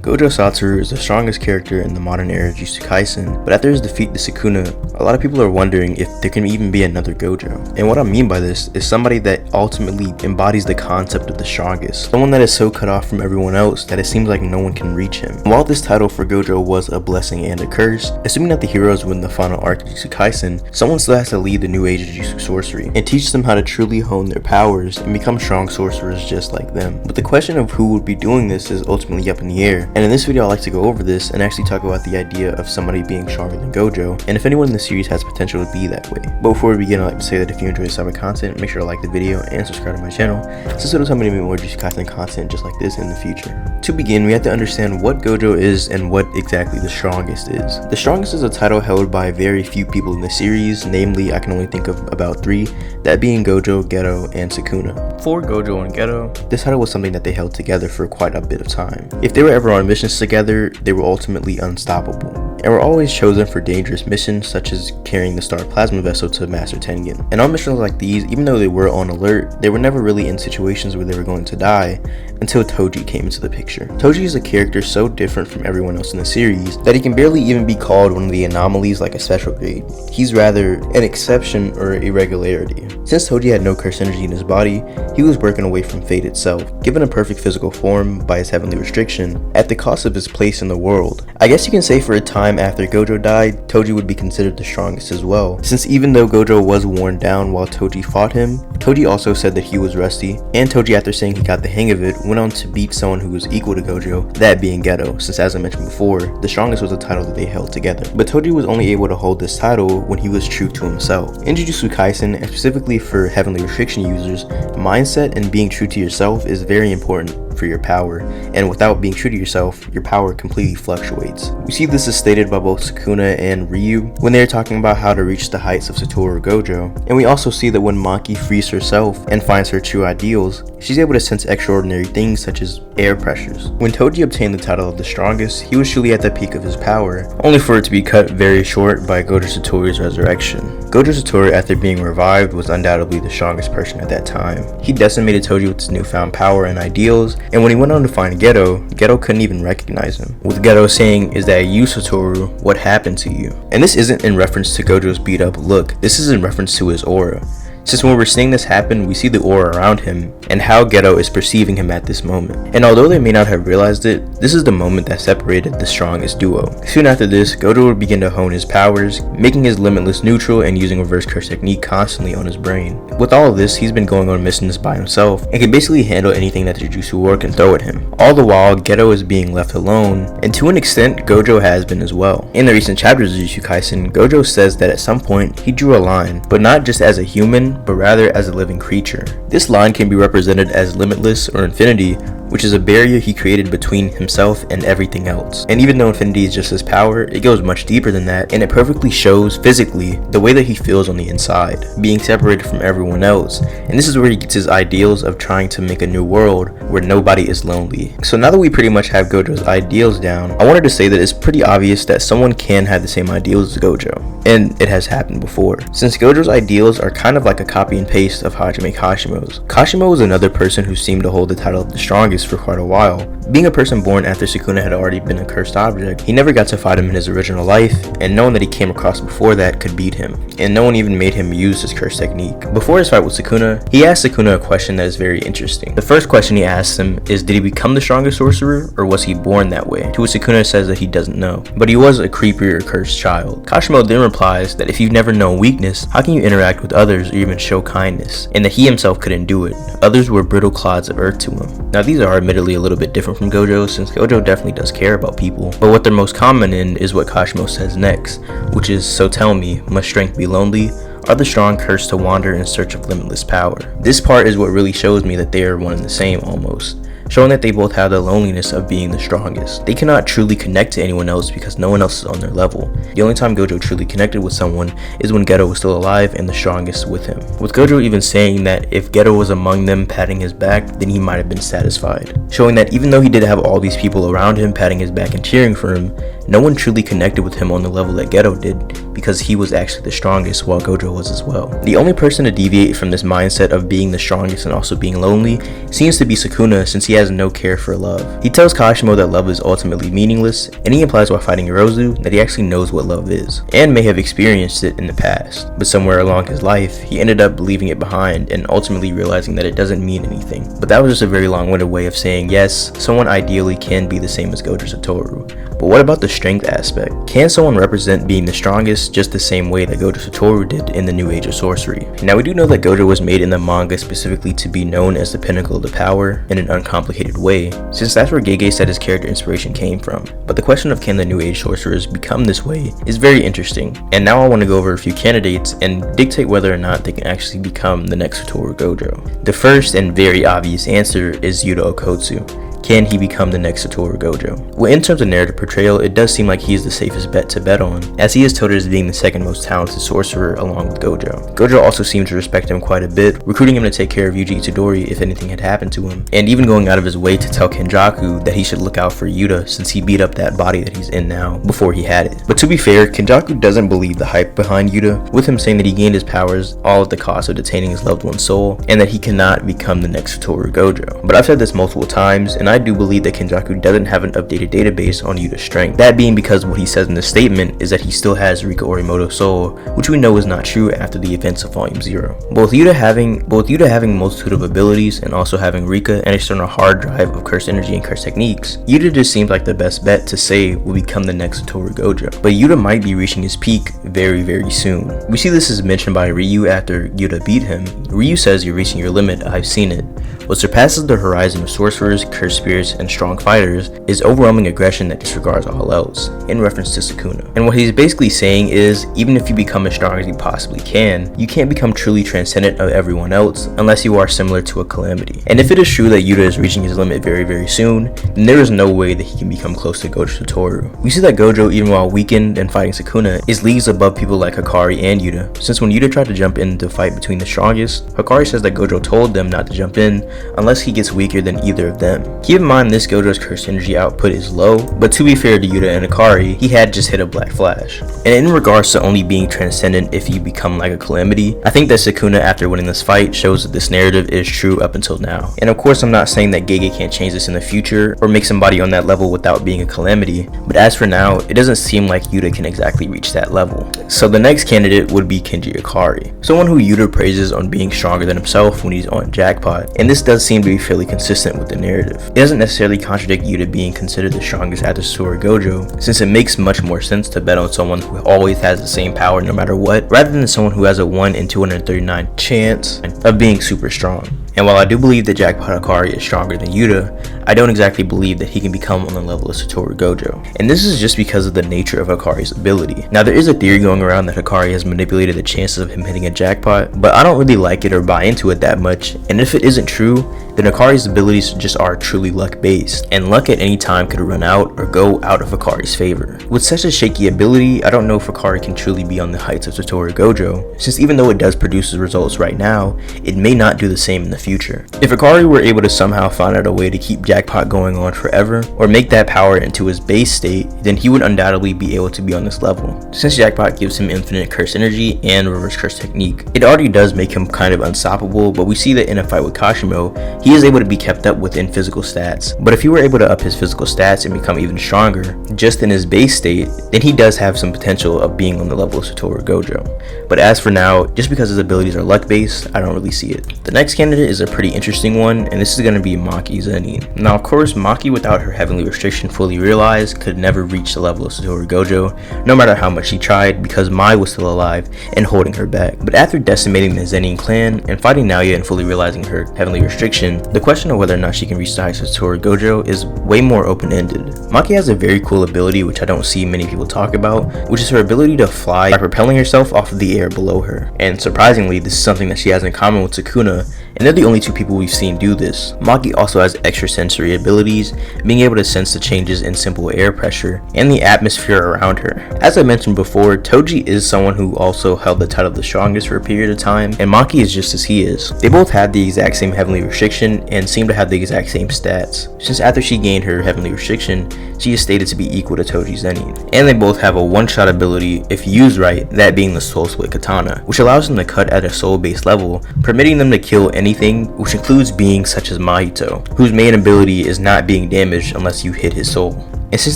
Gojo Satoru is the strongest character in the modern era of Jujutsu Kaisen, but after his defeat to Sukuna, a lot of people are wondering if there can even be another Gojo. And what I mean by this is somebody that ultimately embodies the concept of the strongest, someone that is so cut off from everyone else that it seems like no one can reach him. And while this title for Gojo was a blessing and a curse, assuming that the heroes win the final arc of Jujutsu Kaisen, someone still has to lead the new age of Jujutsu sorcery and teach them how to truly hone their powers and become strong sorcerers just like them. But the question of who would be doing this is ultimately up in the air. And in this video, I'd like to go over this and actually talk about the idea of somebody being stronger than Gojo, and if anyone in the series has potential to be that way. But before we begin, I'd like to say that if you enjoy this type of content, make sure to like the video and subscribe to my channel, since it'll help me to make more Jujutsu Kaisen content just like this in the future. To begin, we have to understand what Gojo is and what exactly the strongest is. The strongest is a title held by very few people in the series, namely I can only think of about 3, that being Gojo, Geto, and Sukuna. For Gojo and Geto, this title was something that they held together for quite a bit of time. If they were ever on missions together, they were ultimately unstoppable, and were always chosen for dangerous missions such as carrying the Star Plasma Vessel to Master Tengen. And on missions like these, even though they were on alert, they were never really in situations where they were going to die until Toji came into the picture. Toji is a character so different from everyone else in the series that he can barely even be called one of the anomalies like a special grade. He's rather an exception or irregularity. Since Toji had no curse energy in his body, he was working away from fate itself, given a perfect physical form by his heavenly restriction, at the cost of his place in the world. I guess you can say for a time after Gojo died, Toji would be considered the strongest as well, since even though Gojo was worn down while Toji fought him, Toji also said that he was rusty, and Toji, after saying he got the hang of it, went on to beat someone who was equal to Gojo, that being Geto, since as I mentioned before, the strongest was a title that they held together. But Toji was only able to hold this title when he was true to himself. In Jujutsu Kaisen, and specifically for heavenly restriction users, mindset and being true to yourself is very important for your power, and without being true to yourself, your power completely fluctuates. We see this is stated by both Sukuna and Ryu when they are talking about how to reach the heights of Satoru Gojo, and we also see that when Maki frees herself and finds her true ideals, she's able to sense extraordinary things such as air pressures. When Toji obtained the title of the strongest, he was truly at the peak of his power, only for it to be cut very short by Gojo Satoru's resurrection. Gojo Satoru, after being revived, was undoubtedly the strongest person at that time. He decimated Toji with his newfound power and ideals, and when he went on to find Geto, Geto couldn't even recognize him, with Geto saying, "Is that you, Satoru? What happened to you?" And this isn't in reference to Gojo's beat up look, this is in reference to his aura. Since when we're seeing this happen, we see the aura around him and how Geto is perceiving him at this moment. And although they may not have realized it, this is the moment that separated the strongest duo. Soon after this, Gojo would begin to hone his powers, making his limitless neutral and using reverse curse technique constantly on his brain. With all of this, he's been going on missions by himself and can basically handle anything that the Jujutsu world can throw at him. All the while, Geto is being left alone, and to an extent, Gojo has been as well. In the recent chapters of Jujutsu Kaisen, Gojo says that at some point, he drew a line, but not just as a human, but rather as a living creature. This line can be represented as limitless or infinity, which is a barrier he created between himself and everything else. And even though infinity is just his power, it goes much deeper than that, and it perfectly shows physically the way that he feels on the inside, being separated from everyone else. And this is where he gets his ideals of trying to make a new world where nobody is lonely. So now that we pretty much have Gojo's ideals down, I wanted to say that it's pretty obvious that someone can have the same ideals as Gojo, and it has happened before. Since Gojo's ideals are kind of like a copy and paste of Hajime Kashimo's. Kashimo was another person who seemed to hold the title of the strongest for quite a while. Being a person born after Sukuna had already been a cursed object, he never got to fight him in his original life, and no one that he came across before that could beat him, and no one even made him use his curse technique. Before his fight with Sukuna, he asked Sukuna a question that is very interesting. The first question he asks him is, did he become the strongest sorcerer, or was he born that way? To which Sukuna says that he doesn't know, but he was a creepy or cursed child. Kashimo then replies that if you've never known weakness, how can you interact with others or even show kindness? And that he himself couldn't do it. Others were brittle clods of earth to him. Now these are admittedly a little bit different from Gojo, since Gojo definitely does care about people, but what they're most common in is what Kashimo says next, which is, "So tell me, must strength be lonely? Are the strong cursed to wander in search of limitless power?" This part is what really shows me that they are one and the same almost, showing that they both have the loneliness of being the strongest. They cannot truly connect to anyone else because no one else is on their level. The only time Gojo truly connected with someone is when Geto was still alive and the strongest with him. With Gojo even saying that if Geto was among them patting his back, then he might have been satisfied. Showing that even though he did have all these people around him patting his back and cheering for him, no one truly connected with him on the level that Geto did, because he was actually the strongest while Gojo was as well. The only person to deviate from this mindset of being the strongest and also being lonely seems to be Sukuna, since he has no care for love. He tells Kashimo that love is ultimately meaningless, and he implies while fighting Yorozu that he actually knows what love is, and may have experienced it in the past, but somewhere along his life, he ended up leaving it behind and ultimately realizing that it doesn't mean anything. But that was just a very long-winded way of saying yes, someone ideally can be the same as Gojo Satoru. But what about the strength aspect? Can someone represent being the strongest just the same way that Gojo Satoru did in the New Age of Sorcery? Now we do know that Gojo was made in the manga specifically to be known as the pinnacle of the power in an uncomplicated way, since that's where Gege said his character inspiration came from. But the question of can the New Age sorcerers become this way is very interesting, and now I want to go over a few candidates and dictate whether or not they can actually become the next Satoru Gojo. The first and very obvious answer is Yuta Okkotsu. Can he become the next Satoru Gojo? Well, in terms of narrative portrayal, it does seem like he is the safest bet to bet on, as he is touted as being the second most talented sorcerer along with Gojo. Gojo also seemed to respect him quite a bit, recruiting him to take care of Yuji Itadori if anything had happened to him, and even going out of his way to tell Kenjaku that he should look out for Yuta since he beat up that body that he's in now before he had it. But to be fair, Kenjaku doesn't believe the hype behind Yuta, with him saying that he gained his powers all at the cost of detaining his loved one's soul, and that he cannot become the next Satoru Gojo. But I've said this multiple times, and I do believe that Kenjaku doesn't have an updated database on Yuta's strength. That being because what he says in the statement is that he still has Rika Orimoto's soul, which we know is not true after the events of Volume 0. Both Yuta having a multitude of abilities and also having Rika and external hard drive of cursed energy and cursed techniques, Yuta just seems like the best bet to say will become the next Satoru Gojo. But Yuta might be reaching his peak very, very soon. We see this as mentioned by Ryu after Yuta beat him. Ryu says, "You're reaching your limit, I've seen it. What surpasses the horizon of sorcerers, cursed spirits, and strong fighters is overwhelming aggression that disregards all else," in reference to Sukuna. And what he's basically saying is, even if you become as strong as you possibly can, you can't become truly transcendent of everyone else unless you are similar to a calamity. And if it is true that Yuta is reaching his limit very, very soon, then there is no way that he can become close to Gojo Satoru. We see that Gojo, even while weakened and fighting Sukuna, is leagues above people like Hakari and Yuta, since when Yuta tried to jump in to fight between the strongest, Hakari says that Gojo told them not to jump in unless he gets weaker than either of them. Keep in mind this Gojo's cursed energy output is low, but to be fair to Yuta and Hakari, he had just hit a black flash. And in regards to only being transcendent if you become like a calamity, I think that Sukuna after winning this fight shows that this narrative is true up until now. And of course I'm not saying that Gege can't change this in the future or make somebody on that level without being a calamity, but as for now, it doesn't seem like Yuta can exactly reach that level. So the next candidate would be Kinji Hakari, someone who Yuta praises on being stronger than himself when he's on Jackpot, and this does seem to be fairly consistent with the narrative. It doesn't necessarily contradict Yuta being considered the strongest after Satoru Gojo, since it makes much more sense to bet on someone who always has the same power no matter what, rather than someone who has a 1 in 239 chance of being super strong. And while I do believe that Jackpot Hakari is stronger than Yuta, I don't exactly believe that he can become on the level of Satoru Gojo. And this is just because of the nature of Hakari's ability. Now there is a theory going around that Hakari has manipulated the chances of him hitting a jackpot, but I don't really like it or buy into it that much, and if it isn't true, then Hakari's abilities just are truly luck based, and luck at any time could run out or go out of Hakari's favor. With such a shaky ability, I don't know if Hakari can truly be on the heights of Satoru Gojo, since even though it does produce results right now, it may not do the same in the future. If Hakari were able to somehow find out a way to keep Jackpot going on forever, or make that power into his base state, then he would undoubtedly be able to be on this level. Since Jackpot gives him infinite curse energy and reverse curse technique, it already does make him kind of unstoppable, but we see that in a fight with Kashimo, he is able to be kept up within physical stats. But if he were able to up his physical stats and become even stronger, just in his base state, then he does have some potential of being on the level of Satoru Gojo. But as for now, just because his abilities are luck based, I don't really see it. The next candidate is a pretty interesting one, and this is going to be Maki Zenin. Now of course, Maki without her heavenly restriction fully realized could never reach the level of Satoru Gojo, no matter how much she tried, because Mai was still alive and holding her back. But after decimating the Zenin clan and fighting Naoya and fully realizing her heavenly restriction, the question of whether or not she can reach the heights of Satoru Gojo is way more open-ended. Maki has a very cool ability which I don't see many people talk about, which is her ability to fly by propelling herself off of the air below her. And surprisingly, this is something that she has in common with Sukuna, and they're the only two people we've seen do this. Maki also has extrasensory abilities, being able to sense the changes in simple air pressure and the atmosphere around her. As I mentioned before, Toji is someone who also held the title of the strongest for a period of time, and Maki is just as he is. They both had the exact same heavenly restriction and seem to have the exact same stats, since after she gained her heavenly restriction, she is stated to be equal to Toji Zenin. And they both have a one-shot ability, if used right, that being the Soul Split Katana, which allows them to cut at a soul-based level, permitting them to kill anything, which includes beings such as Mahito, whose main ability is not being damaged unless you hit his soul. And since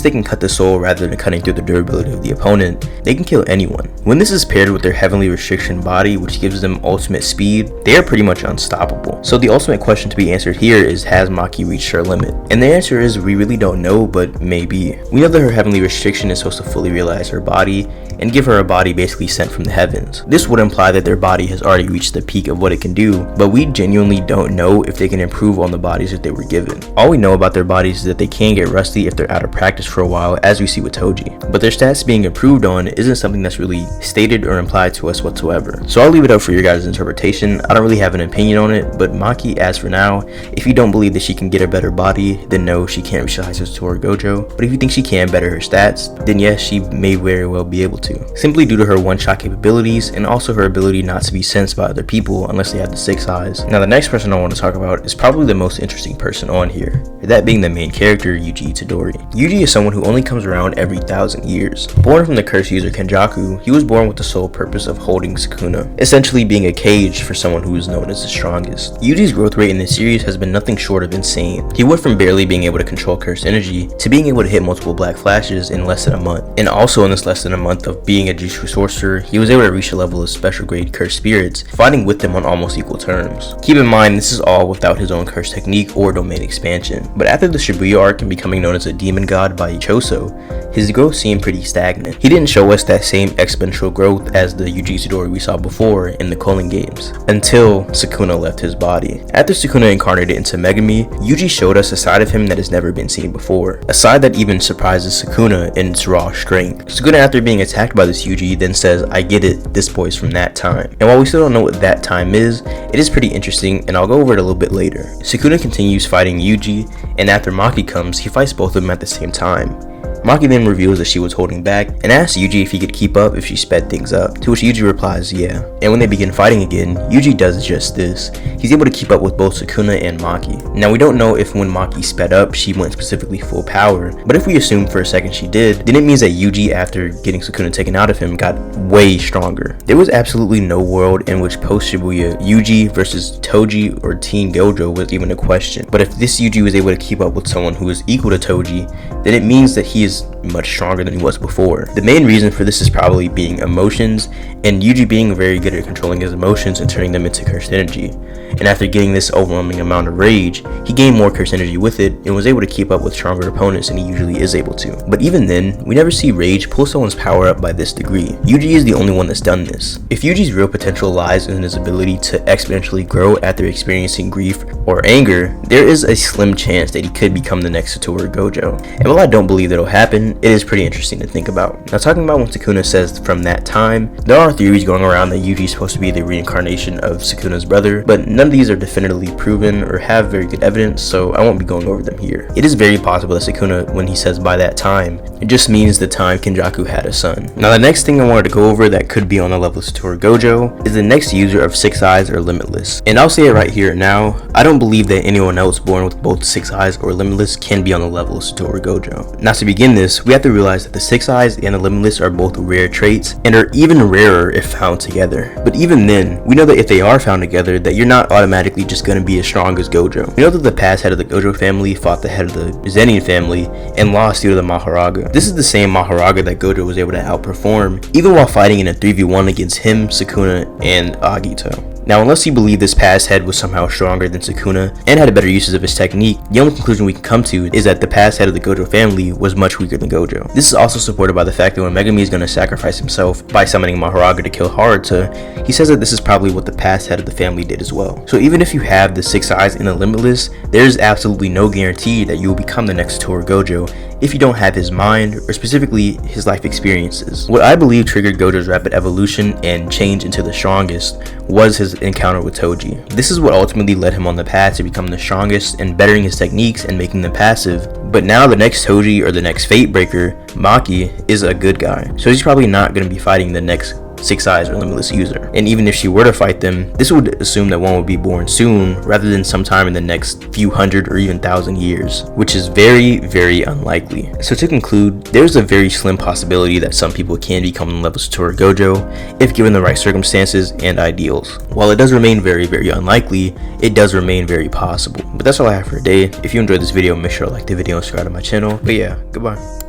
they can cut the soul rather than cutting through the durability of the opponent, they can kill anyone. When this is paired with their heavenly restriction body, which gives them ultimate speed, they are pretty much unstoppable. So the ultimate question to be answered here is, has Maki reached her limit? And the answer is, we really don't know, but maybe. We know that her heavenly restriction is supposed to fully realize her body and give her a body basically sent from the heavens. This would imply that their body has already reached the peak of what it can do, but we genuinely don't know if they can improve on the bodies that they were given. All we know about their bodies is that they can get rusty if they're out of practice for a while, as we see with Toji. But their stats being improved on isn't something that's really stated or implied to us whatsoever. So I'll leave it up for your guys' interpretation. I don't really have an opinion on it, but Maki, as for now, if you don't believe that she can get a better body, then no, she can't reach the heights of Satoru Gojo. But if you think she can better her stats, then yes, she may very well be able to. Simply due to her one-shot capabilities and also her ability not to be sensed by other people unless they have the 6 eyes. Now the next person I want to talk about is probably the most interesting person on here, that being the main character, Yuji Itadori. Yuji is someone who only comes around every 1,000 years. Born from the cursed user Kenjaku, he was born with the sole purpose of holding Sukuna, essentially being a cage for someone who is known as the strongest. Yuji's growth rate in this series has been nothing short of insane. He went from barely being able to control cursed energy to being able to hit multiple black flashes in less than a month. And also in this less than a month of being a Jujutsu sorcerer, he was able to reach a level of special grade cursed spirits, fighting with them on almost equal terms. Keep in mind, this is all without his own cursed technique or domain expansion. But after the Shibuya arc and becoming known as a demon god by Choso, his growth seemed pretty stagnant. He didn't show us that same exponential growth as the Yuji Itadori we saw before in the Culling games, until Sukuna left his body. After Sukuna incarnated into Megami, Yuji showed us a side of him that has never been seen before, a side that even surprises Sukuna in its raw strength. Sukuna, after being attacked by this Yuji, then says, "I get it, this boy's from that time." And while we still don't know what that time is, it is pretty interesting, and I'll go over it a little bit later. Sukuna continues fighting Yuji, and after Maki comes, he fights both of them at the same time. Maki then reveals that she was holding back and asks Yuji if he could keep up if she sped things up, to which Yuji replies yeah. And when they begin fighting again, Yuji does just this. He's able to keep up with both Sukuna and Maki. Now we don't know if when Maki sped up, she went specifically full power, but if we assume for a second she did, then it means that Yuji, after getting Sukuna taken out of him, got way stronger. There was absolutely no world in which post-Shibuya, Yuji versus Toji or Teen Gojo was even a question. But if this Yuji was able to keep up with someone who is equal to Toji, then it means that he is much stronger than he was before. The main reason for this is probably being emotions, and Yuji being very good at controlling his emotions and turning them into cursed energy. And after getting this overwhelming amount of rage, he gained more cursed energy with it and was able to keep up with stronger opponents than he usually is able to. But even then, we never see rage pull someone's power up by this degree. Yuji is the only one that's done this. If Yuji's real potential lies in his ability to exponentially grow after experiencing grief or anger, there is a slim chance that he could become the next Satoru Gojo. And while I don't believe that'll happen, it is pretty interesting to think about. Now, talking about when Sukuna says from that time, there are theories going around that Yuji is supposed to be the reincarnation of Sukuna's brother, but none of these are definitively proven or have very good evidence, so I won't be going over them here. It is very possible that Sukuna, when he says by that time, it just means the time Kenjaku had a son. Now, the next thing I wanted to go over that could be on the level of Satoru Gojo is the next user of 6 eyes or Limitless. And I'll say it right here and now, I don't believe that anyone else born with both 6 eyes or Limitless can be on the level of Satoru Gojo. Now, to begin this, we have to realize that the 6 eyes and the Limitless are both rare traits and are even rarer if found together. But even then, we know that if they are found together, that you're not automatically just going to be as strong as Gojo. We know that the past head of the Gojo family fought the head of the Zenin family and lost due to the Maharaga. This is the same Maharaga that Gojo was able to outperform, even while fighting in a 3v1 against him, Sukuna, and Agito. Now, unless you believe this past head was somehow stronger than Sukuna and had better uses of his technique, the only conclusion we can come to is that the past head of the Gojo family was much weaker than Gojo. This is also supported by the fact that when Megami is going to sacrifice himself by summoning Maharaga to kill Haruta, he says that this is probably what the past head of the family did as well. So even if you have the 6 eyes in the Limitless, there is absolutely no guarantee that you will become the next Satoru Gojo, if you don't have his mind, or specifically his life experiences. What I believe triggered Gojo's rapid evolution and change into the strongest was his encounter with Toji. This is what ultimately led him on the path to become the strongest and bettering his techniques and making them passive. But now the next Toji or the next Fate Breaker, Maki, is a good guy, so he's probably not going to be fighting the next Six Eyes or Limitless User. And even if she were to fight them, this would assume that one would be born soon rather than sometime in the next few hundred or even thousand years, which is very, very unlikely. So to conclude, there's a very slim possibility that some people can become the level Satoru Gojo if given the right circumstances and ideals. While it does remain very, very unlikely, it does remain very possible. But that's all I have for today. If you enjoyed this video, make sure to like the video and subscribe to my channel. But yeah, goodbye.